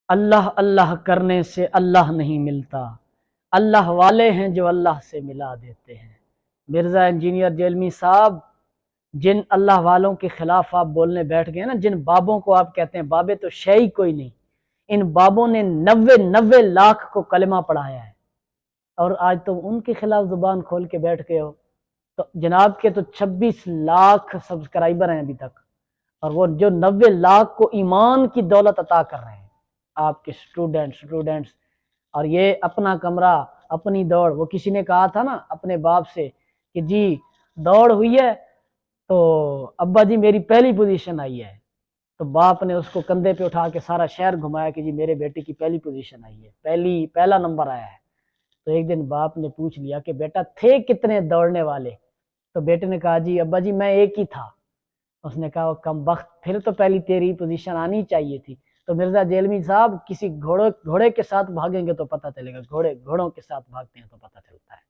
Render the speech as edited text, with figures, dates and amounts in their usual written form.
اللہ اللہ کرنے سے اللہ نہیں ملتا، اللہ والے ہیں جو اللہ سے ملا دیتے ہیں۔ مرزا انجینئر جیلمی صاحب، جن اللہ والوں کے خلاف آپ بولنے بیٹھ گئے نا، جن بابوں کو آپ کہتے ہیں بابے تو شے کوئی نہیں، ان بابوں نے 90 لاکھ کو کلمہ پڑھایا ہے، اور آج تم ان کے خلاف زبان کھول کے بیٹھ گئے ہو۔ تو جناب کے تو 26 لاکھ سبسکرائبر ہیں ابھی تک، اور وہ جو 90 لاکھ کو ایمان کی دولت عطا کر رہے ہیں آپ کے اسٹوڈنٹس۔ اور یہ اپنا کمرہ اپنی دوڑ، وہ کسی نے کہا تھا نا اپنے باپ سے کہ جی دوڑ ہوئی ہے تو ابا جی میری پہلی پوزیشن آئی ہے، تو باپ نے اس کو کندھے پہ اٹھا کے سارا شہر گھمایا کہ جی میرے بیٹے کی پہلی پوزیشن آئی ہے، پہلا نمبر آیا ہے۔ تو ایک دن باپ نے پوچھ لیا کہ بیٹا تھے کتنے دوڑنے والے؟ تو بیٹے نے کہا جی ابا جی میں ایک ہی تھا۔ اس نے کہا وہ کم بخت، پھر تو پہلی تیری پوزیشن آنی چاہیے تھی۔ تو مرزا جیلمی صاحب کسی گھوڑے کے ساتھ بھاگیں گے تو پتہ چلے گا، گھوڑوں کے ساتھ بھاگتے ہیں تو پتہ چلتا ہے۔